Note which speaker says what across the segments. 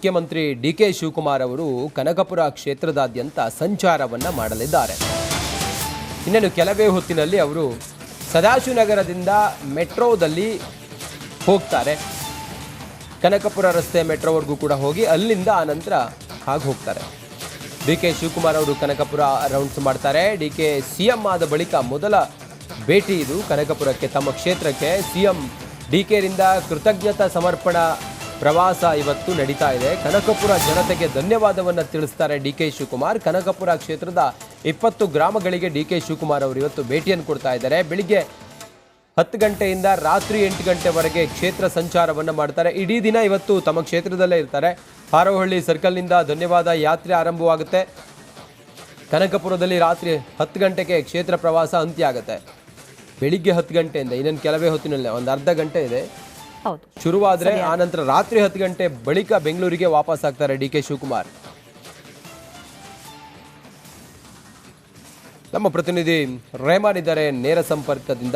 Speaker 1: ಮುಖ್ಯಮಂತ್ರಿ ಡಿ.ಕೆ. ಶಿವಕುಮಾರ್ ಅವರು ಕನಕಪುರ ಕ್ಷೇತ್ರದಾದ್ಯಂತ ಸಂಚಾರವನ್ನು ಮಾಡಲಿದ್ದಾರೆ. ಇನ್ನೇನು ಕೆಲವೇ ಹೊತ್ತಿನಲ್ಲಿ ಅವರು ಸದಾಶಿವನಗರದಿಂದ ಮೆಟ್ರೋದಲ್ಲಿ ಹೋಗ್ತಾರೆ. ಕನಕಪುರ ರಸ್ತೆ ಮೆಟ್ರೋವರೆಗೂ ಕೂಡ ಹೋಗಿ ಅಲ್ಲಿಂದ ಆನಂತರ ಹಾಗೆ ಹೋಗ್ತಾರೆ. ಡಿ.ಕೆ. ಶಿವಕುಮಾರ್ ಅವರು ಕನಕಪುರ ರೌಂಡ್ಸ್ ಮಾಡ್ತಾರೆ. ಡಿ.ಕೆ. ಸಿಎಂ ಆದ ಬಳಿಕ ಮೊದಲ ಭೇಟಿ ಇದು ಕನಕಪುರಕ್ಕೆ, ತಮ್ಮ ಕ್ಷೇತ್ರಕ್ಕೆ. ಸಿಎಂ ಡಿ.ಕೆ.ರಿಂದ ಕೃತಜ್ಞತಾ ಸಮರ್ಪಣಾ ಪ್ರವಾಸ ಇವತ್ತು ನಡೀತಾ ಇದೆ. ಕನಕಪುರ ಜನತೆಗೆ ಧನ್ಯವಾದವನ್ನು ತಿಳಿಸ್ತಾರೆ ಡಿ.ಕೆ. ಶಿವಕುಮಾರ್. ಕನಕಪುರ ಕ್ಷೇತ್ರದ 20 ಗ್ರಾಮಗಳಿಗೆ ಡಿ.ಕೆ. ಶಿವಕುಮಾರ್ ಅವರು ಇವತ್ತು ಭೇಟಿಯನ್ನು ಕೊಡ್ತಾ ಇದ್ದಾರೆ. ಬೆಳಿಗ್ಗೆ 10 ಗಂಟೆಯಿಂದ ರಾತ್ರಿ 8 ಗಂಟೆವರೆಗೆ ಕ್ಷೇತ್ರ ಸಂಚಾರವನ್ನು ಮಾಡ್ತಾರೆ. ಇಡೀ ದಿನ ಇವತ್ತು ತಮ್ಮ ಕ್ಷೇತ್ರದಲ್ಲೇ ಇರ್ತಾರೆ. ಹಾರೋಹಳ್ಳಿ ಸರ್ಕಲ್ನಿಂದ ಧನ್ಯವಾದ ಯಾತ್ರೆ ಆರಂಭವಾಗುತ್ತೆ. ಕನಕಪುರದಲ್ಲಿ ರಾತ್ರಿ 10 ಗಂಟೆಗೆ ಕ್ಷೇತ್ರ ಪ್ರವಾಸ ಅಂತ್ಯ ಆಗುತ್ತೆ. ಬೆಳಿಗ್ಗೆ 10 ಗಂಟೆಯಿಂದ ಇನ್ನೊಂದು ಕೆಲವೇ ಹೊತ್ತಿನಲ್ಲೇ ಒಂದು ಅರ್ಧ ಗಂಟೆ ಇದೆ ಶುರುವಾದರೆ, ಆನಂತರ ರಾತ್ರಿ 10 ಗಂಟೆ ಬಳಿಕ ಬೆಂಗಳೂರಿಗೆ ವಾಪಸ್ ಆಗ್ತಾರೆ ಡಿ.ಕೆ. ಶಿವಕುಮಾರ್. ನಮ್ಮ ಪ್ರತಿನಿಧಿ ರೇಮಾನ್ ಇದ್ದಾರೆ ನೇರ ಸಂಪರ್ಕದಿಂದ,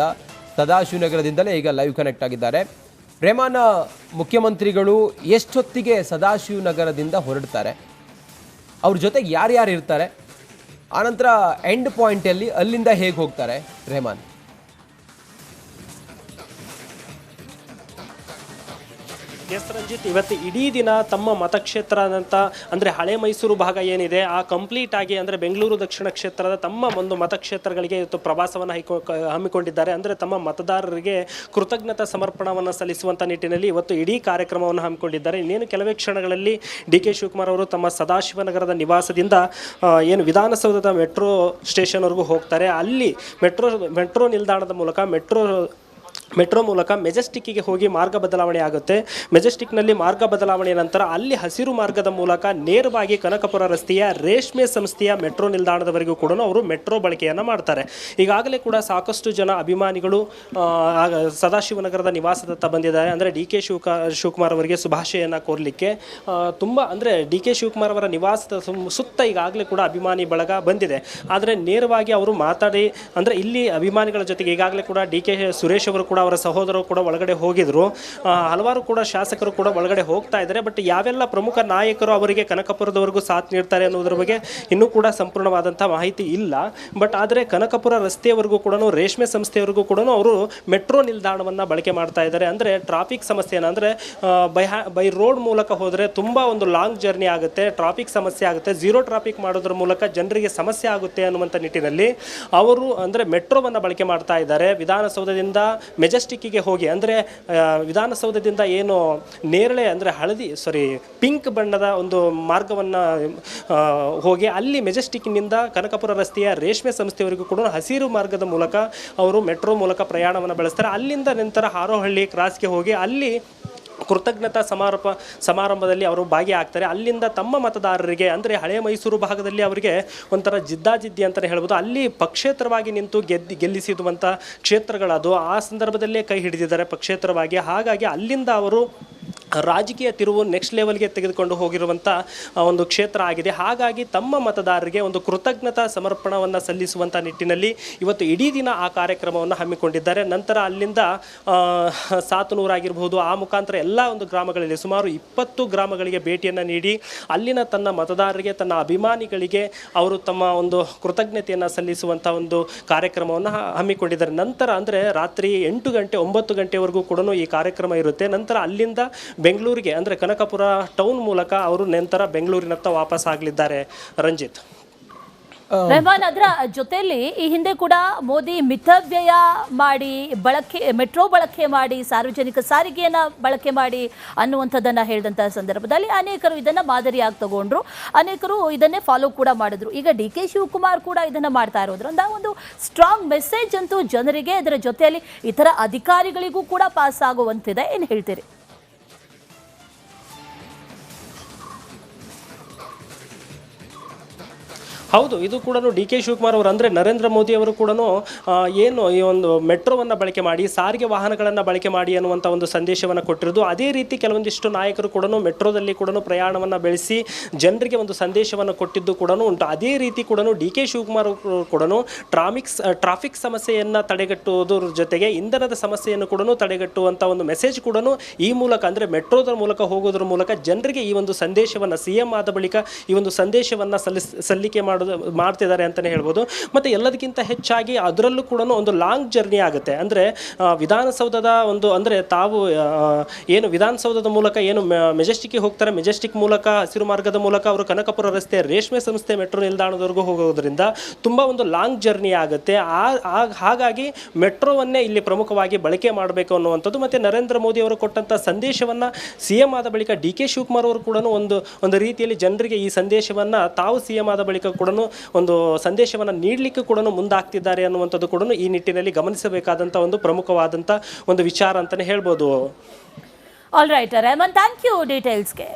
Speaker 1: ಸದಾಶಿವನಗರದಿಂದಲೇ ಈಗ ಲೈವ್ ಕನೆಕ್ಟ್ ಆಗಿದ್ದಾರೆ. ರೇಮಾನ್, ಮುಖ್ಯಮಂತ್ರಿಗಳು ಎಷ್ಟೊತ್ತಿಗೆ ಸದಾಶಿವನಗರದಿಂದ ಹೊರಡ್ತಾರೆ, ಅವ್ರ ಜೊತೆಗೆ ಯಾರ್ಯಾರು ಇರ್ತಾರೆ, ಆನಂತರ ಎಂಡ್ ಪಾಯಿಂಟಲ್ಲಿ ಅಲ್ಲಿಂದ ಹೇಗೆ ಹೋಗ್ತಾರೆ ರೇಮಾನ್?
Speaker 2: ಎಸ್ ರಂಜಿತ್, ಇವತ್ತು ಇಡೀ ದಿನ ತಮ್ಮ ಮತಕ್ಷೇತ್ರ ಅಂತ ಅಂದರೆ ಹಳೆ ಮೈಸೂರು ಭಾಗ ಏನಿದೆ ಆ ಕಂಪ್ಲೀಟ್ ಆಗಿ ಅಂದರೆ ಬೆಂಗಳೂರು ದಕ್ಷಿಣ ಕ್ಷೇತ್ರದ ತಮ್ಮ ಒಂದು ಮತಕ್ಷೇತ್ರಗಳಿಗೆ ಇವತ್ತು ಪ್ರವಾಸವನ್ನು ಹಮ್ಮಿಕೊಂಡಿದ್ದಾರೆ. ಅಂದರೆ ತಮ್ಮ ಮತದಾರರಿಗೆ ಕೃತಜ್ಞತಾ ಸಮರ್ಪಣವನ್ನು ಸಲ್ಲಿಸುವಂಥ ನಿಟ್ಟಿನಲ್ಲಿ ಇವತ್ತು ಇಡೀ ಕಾರ್ಯಕ್ರಮವನ್ನು ಹಮ್ಮಿಕೊಂಡಿದ್ದಾರೆ. ಇನ್ನೇನು ಕೆಲವೇ ಕ್ಷಣಗಳಲ್ಲಿ ಡಿ.ಕೆ. ಶಿವಕುಮಾರ್ ಅವರು ತಮ್ಮ ಸದಾಶಿವನಗರದ ನಿವಾಸದಿಂದ ಏನು ವಿಧಾನಸೌಧದ ಮೆಟ್ರೋ ಸ್ಟೇಷನ್ವರೆಗೂ ಹೋಗ್ತಾರೆ. ಅಲ್ಲಿ ಮೆಟ್ರೋ ನಿಲ್ದಾಣದ ಮೂಲಕ ಮೆಟ್ರೋ ಮೂಲಕ ಮೆಜೆಸ್ಟಿಕ್ಕಿಗೆ ಹೋಗಿ ಮಾರ್ಗ ಬದಲಾವಣೆ ಆಗುತ್ತೆ. ಮೆಜೆಸ್ಟಿಕ್ನಲ್ಲಿ ಮಾರ್ಗ ಬದಲಾವಣೆ ನಂತರ ಅಲ್ಲಿ ಹಸಿರು ಮಾರ್ಗದ ಮೂಲಕ ನೇರವಾಗಿ ಕನಕಪುರ ರಸ್ತೆಯ ರೇಷ್ಮೆ ಸಂಸ್ಥೆಯ ಮೆಟ್ರೋ ನಿಲ್ದಾಣದವರೆಗೂ ಕೂಡ ಅವರು ಮೆಟ್ರೋ ಬಳಕೆಯನ್ನು ಮಾಡ್ತಾರೆ. ಈಗಾಗಲೇ ಕೂಡ ಸಾಕಷ್ಟು ಜನ ಅಭಿಮಾನಿಗಳು ಸದಾಶಿವನಗರದ ನಿವಾಸದತ್ತ ಬಂದಿದ್ದಾರೆ. ಅಂದರೆ ಡಿ.ಕೆ. ಶಿವಕುಮಾರ್ ಅವರಿಗೆ ಶುಭಾಶಯವನ್ನು ಕೋರಲಿಕ್ಕೆ ತುಂಬ ಅಂದರೆ ಡಿ.ಕೆ. ಶಿವಕುಮಾರ್ ಅವರ ನಿವಾಸದ ಸುತ್ತ ಈಗಾಗಲೇ ಕೂಡ ಅಭಿಮಾನಿ ಬಳಗ ಬಂದಿದೆ. ಆದರೆ ನೇರವಾಗಿ ಅವರು ಮಾತಾಡಿ ಅಂದರೆ ಇಲ್ಲಿ ಅಭಿಮಾನಿಗಳ ಜೊತೆಗೆ ಈಗಾಗಲೇ ಕೂಡ ಡಿ.ಕೆ. ಸುರೇಶ್ ಅವರು ಕೂಡ ಅವರ ಸಹೋದರರು ಕೂಡ ಒಳಗಡೆ ಹೋಗಿದ್ರು. ಹಲವಾರು ಕೂಡ ಶಾಸಕರು ಕೂಡ ಒಳಗಡೆ ಹೋಗ್ತಾ ಇದ್ದಾರೆ. ಬಟ್ ಯಾವೆಲ್ಲ ಪ್ರಮುಖ ನಾಯಕರು ಅವರಿಗೆ ಕನಕಪುರದವರೆಗೂ ಸಾಥ್ ನೀಡ್ತಾರೆ ಅನ್ನೋದ್ರ ಬಗ್ಗೆ ಇನ್ನೂ ಕೂಡ ಸಂಪೂರ್ಣವಾದಂಥ ಮಾಹಿತಿ ಇಲ್ಲ. ಬಟ್ ಆದರೆ ಕನಕಪುರ ರಸ್ತೆಯವರೆಗೂ ಕೂಡ ರೇಷ್ಮೆ ಸಂಸ್ಥೆಯವರೆಗೂ ಕೂಡ ಅವರು ಮೆಟ್ರೋ ನಿಲ್ದಾಣವನ್ನು ಬಳಕೆ ಮಾಡ್ತಾ ಇದ್ದಾರೆ. ಅಂದರೆ ಟ್ರಾಫಿಕ್ ಸಮಸ್ಯೆನ ಅಂದರೆ ಬೈ ರೋಡ್ ಮೂಲಕ ಹೋದರೆ ತುಂಬ ಒಂದು ಲಾಂಗ್ ಜರ್ನಿ ಆಗುತ್ತೆ, ಟ್ರಾಫಿಕ್ ಸಮಸ್ಯೆ ಆಗುತ್ತೆ. ಝೀರೋ ಟ್ರಾಫಿಕ್ ಮಾಡೋದ್ರ ಮೂಲಕ ಜನರಿಗೆ ಸಮಸ್ಯೆ ಆಗುತ್ತೆ ಅನ್ನುವಂಥ ನಿಟ್ಟಿನಲ್ಲಿ ಅವರು ಅಂದರೆ ಮೆಟ್ರೋವನ್ನು ಬಳಕೆ ಮಾಡ್ತಾ ಇದ್ದಾರೆ. ವಿಧಾನಸೌಧದಿಂದ ಮೆಜೆಸ್ಟಿಕ್ಕಿಗೆ ಹೋಗಿ ಅಂದರೆ ವಿಧಾನಸೌಧದಿಂದ ಏನು ನೇರಳೆ ಅಂದರೆ ಪಿಂಕ್ ಬಣ್ಣದ ಒಂದು ಮಾರ್ಗವನ್ನು ಹೋಗಿ ಅಲ್ಲಿ ಮೆಜೆಸ್ಟಿಕ್ನಿಂದ ಕನಕಪುರ ರಸ್ತೆಯ ರೇಷ್ಮೆ ಸಂಸ್ಥೆಯವರೆಗೂ ಕೂಡ ಹಸಿರು ಮಾರ್ಗದ ಮೂಲಕ ಅವರು ಮೆಟ್ರೋ ಮೂಲಕ ಪ್ರಯಾಣವನ್ನು ಬೆಳೆಸ್ತಾರೆ. ಅಲ್ಲಿಂದ ನಂತರ ಹಾರೋಹಳ್ಳಿ ಕ್ರಾಸ್ಗೆ ಹೋಗಿ ಅಲ್ಲಿ ಕೃತಜ್ಞತಾ ಸಮಾರಂಭದಲ್ಲಿ ಅವರು ಭಾಗಿಯಾಗ್ತಾರೆ. ಅಲ್ಲಿಂದ ತಮ್ಮ ಮತದಾರರಿಗೆ ಅಂದರೆ ಹಳೆ ಮೈಸೂರು ಭಾಗದಲ್ಲಿ ಅವರಿಗೆ ಒಂಥರ ಜಿದ್ದಾಜಿದ್ದಿ ಅಂತಲೇ ಹೇಳ್ಬೋದು. ಅಲ್ಲಿ ಪಕ್ಷೇತರವಾಗಿ ನಿಂತು ಗೆಲ್ಲಿಸಿರುವಂಥ ಕ್ಷೇತ್ರಗಳದು. ಆ ಸಂದರ್ಭದಲ್ಲೇ ಕೈ ಹಿಡಿದಿದ್ದಾರೆ ಪಕ್ಷೇತರವಾಗಿ. ಹಾಗಾಗಿ ಅಲ್ಲಿಂದ ಅವರು ರಾಜಕೀಯ ತಿರುವು ನೆಕ್ಸ್ಟ್ ಲೆವೆಲ್ಗೆ ತೆಗೆದುಕೊಂಡು ಹೋಗಿರುವಂಥ ಒಂದು ಕ್ಷೇತ್ರ ಆಗಿದೆ. ಹಾಗಾಗಿ ತಮ್ಮ ಮತದಾರರಿಗೆ ಒಂದು ಕೃತಜ್ಞತಾ ಸಮರ್ಪಣವನ್ನು ಸಲ್ಲಿಸುವಂಥ ನಿಟ್ಟಿನಲ್ಲಿ ಇವತ್ತು ಇಡೀ ದಿನ ಆ ಕಾರ್ಯಕ್ರಮವನ್ನು ಹಮ್ಮಿಕೊಂಡಿದ್ದಾರೆ. ನಂತರ ಅಲ್ಲಿಂದ ಸಾತನೂರು ಆಗಿರ್ಬೋದು, ಆ ಮುಖಾಂತರ ಎಲ್ಲ ಒಂದು ಗ್ರಾಮಗಳಲ್ಲಿ ಸುಮಾರು 20 ಗ್ರಾಮಗಳಿಗೆ ಭೇಟಿಯನ್ನು ನೀಡಿ ಅಲ್ಲಿನ ತನ್ನ ಮತದಾರರಿಗೆ, ತನ್ನ ಅಭಿಮಾನಿಗಳಿಗೆ ಅವರು ತಮ್ಮ ಒಂದು ಕೃತಜ್ಞತೆಯನ್ನು ಸಲ್ಲಿಸುವಂಥ ಒಂದು ಕಾರ್ಯಕ್ರಮವನ್ನು ಹಮ್ಮಿಕೊಂಡಿದ್ದಾರೆ. ನಂತರ ಅಂದರೆ ರಾತ್ರಿ 8 ಗಂಟೆ 9 ಗಂಟೆವರೆಗೂ ಕೂಡ ಈ ಕಾರ್ಯಕ್ರಮ ಇರುತ್ತೆ. ನಂತರ ಅಲ್ಲಿಂದ ಬೆಂಗಳೂರಿಗೆ ಅಂದರೆ ಕನಕಪುರ ಟೌನ್ ಮೂಲಕ ಅವರು ನಂತರ ಬೆಂಗಳೂರಿನತ್ತ ವಾಪಸ್ ಆಗಲಿದ್ದಾರೆ. ರಂಜಿತ್,
Speaker 3: ರೆಹಮಾನ್, ಅದರ ಜೊತೆಯಲ್ಲಿ ಈ ಹಿಂದೆ ಕೂಡ ಮೋದಿ ಮಿತವ್ಯಯ ಮಾಡಿ ಮೆಟ್ರೋ ಬಳಕೆ ಮಾಡಿ ಸಾರ್ವಜನಿಕ ಸಾರಿಗೆಯನ್ನು ಬಳಕೆ ಮಾಡಿ ಅನ್ನುವಂಥದ್ದನ್ನು ಹೇಳಿದಂಥ ಸಂದರ್ಭದಲ್ಲಿ ಅನೇಕರು ಇದನ್ನು ಮಾದರಿಯಾಗಿ ತಗೊಂಡ್ರು, ಅನೇಕರು ಇದನ್ನೇ ಫಾಲೋ ಕೂಡ ಮಾಡಿದ್ರು. ಈಗ ಡಿ.ಕೆ. ಶಿವಕುಮಾರ್ ಕೂಡ ಇದನ್ನು ಮಾಡ್ತಾ ಇರೋದ್ರಿಂದ ಒಂದು ಸ್ಟ್ರಾಂಗ್ ಮೆಸೇಜ್ ಅಂತೂ ಜನರಿಗೆ, ಅದರ ಜೊತೆಯಲ್ಲಿ ಇತರ ಅಧಿಕಾರಿಗಳಿಗೂ ಕೂಡ ಪಾಸ್ ಆಗುವಂತಿದೆ. ಏನು ಹೇಳ್ತೀರಿ?
Speaker 2: ಹೌದು, ಇದು ಕೂಡ ಡಿ ಕೆ ಶಿವಕುಮಾರ್ ಅವರು ಅಂದರೆ ನರೇಂದ್ರ ಮೋದಿ ಅವರು ಕೂಡ ಏನು ಈ ಒಂದು ಮೆಟ್ರೋವನ್ನು ಬಳಕೆ ಮಾಡಿ, ಸಾರಿಗೆ ವಾಹನಗಳನ್ನು ಬಳಕೆ ಮಾಡಿ ಅನ್ನುವಂಥ ಒಂದು ಸಂದೇಶವನ್ನು ಕೊಟ್ಟಿರೋದು. ಅದೇ ರೀತಿ ಕೆಲವೊಂದಿಷ್ಟು ನಾಯಕರು ಕೂಡ ಮೆಟ್ರೋದಲ್ಲಿ ಕೂಡ ಪ್ರಯಾಣವನ್ನು ಬೆಳೆಸಿ ಜನರಿಗೆ ಒಂದು ಸಂದೇಶವನ್ನು ಕೊಟ್ಟಿದ್ದು ಕೂಡ ಉಂಟು. ಅದೇ ರೀತಿ ಕೂಡ ಡಿ ಕೆ ಶಿವಕುಮಾರ್ ಕೂಡ ಟ್ರಾಫಿಕ್ ಸಮಸ್ಯೆಯನ್ನು ತಡೆಗಟ್ಟುವುದರ ಜೊತೆಗೆ ಇಂಧನದ ಸಮಸ್ಯೆಯನ್ನು ಕೂಡ ತಡೆಗಟ್ಟುವಂಥ ಒಂದು ಮೆಸೇಜ್ ಕೂಡ ಈ ಮೂಲಕ ಅಂದರೆ ಮೆಟ್ರೋದ ಮೂಲಕ ಹೋಗೋದ್ರ ಮೂಲಕ ಜನರಿಗೆ ಈ ಒಂದು ಸಂದೇಶವನ್ನು CM ಆದ ಬಳಿಕ ಈ ಒಂದು ಸಂದೇಶವನ್ನು ಸಲ್ಲಿಕೆ ಮಾಡ್ತಿದ್ದಾರೆ ಅಂತಲೇ ಹೇಳ್ಬೋದು. ಮತ್ತು ಎಲ್ಲದಕ್ಕಿಂತ ಹೆಚ್ಚಾಗಿ ಅದರಲ್ಲೂ ಕೂಡ ಒಂದು ಲಾಂಗ್ ಜರ್ನಿ ಆಗುತ್ತೆ. ಅಂದರೆ ವಿಧಾನಸೌಧದ ಒಂದು ಅಂದರೆ ತಾವು ಏನು ವಿಧಾನಸೌಧದ ಮೂಲಕ ಏನು ಮೆಜೆಸ್ಟಿಕ್ಗೆ ಹೋಗ್ತಾರೆ, ಮೆಜೆಸ್ಟಿಕ್ ಮೂಲಕ ಹಸಿರು ಮಾರ್ಗದ ಮೂಲಕ ಅವರು ಕನಕಪುರ ರಸ್ತೆ ರೇಷ್ಮೆ ಸಂಸ್ಥೆ ಮೆಟ್ರೋ ನಿಲ್ದಾಣದವರೆಗೂ ಹೋಗೋದ್ರಿಂದ ತುಂಬ ಒಂದು ಲಾಂಗ್ ಜರ್ನಿ ಆಗುತ್ತೆ. ಹಾಗಾಗಿ ಮೆಟ್ರೋವನ್ನೇ ಇಲ್ಲಿ ಪ್ರಮುಖವಾಗಿ ಬಳಕೆ ಮಾಡಬೇಕು ಅನ್ನುವಂಥದ್ದು. ಮತ್ತು ನರೇಂದ್ರ ಮೋದಿ ಅವರು ಕೊಟ್ಟಂಥ ಸಂದೇಶವನ್ನು CM ಆದ ಬಳಿಕ ಡಿ ಕೆ ಶಿವಕುಮಾರ್ ಅವರು ಕೂಡ ಒಂದು ರೀತಿಯಲ್ಲಿ ಜನರಿಗೆ ಈ ಸಂದೇಶವನ್ನು ತಾವು CM ಆದ ಬಳಿಕ ಕೂಡ ಒಂದು ಸಂದೇಶವನ್ನು ನೀಡಲಿಕ್ಕೆ ಕೂಡ ಮುಂದಾಗ್ತಿದ್ದಾರೆ ಅನ್ನುವಂಥದ್ದು ಕೂಡ ಈ ನಿಟ್ಟಿನಲ್ಲಿ ಗಮನಿಸಬೇಕಾದಂಥ ಒಂದು ಪ್ರಮುಖವಾದಂಥ ಒಂದು ವಿಚಾರ ಅಂತಲೇ ಹೇಳ್ಬೋದು.
Speaker 3: All right Rehman, thank you ಡೀಟೇಲ್ಸ್ಗೆ.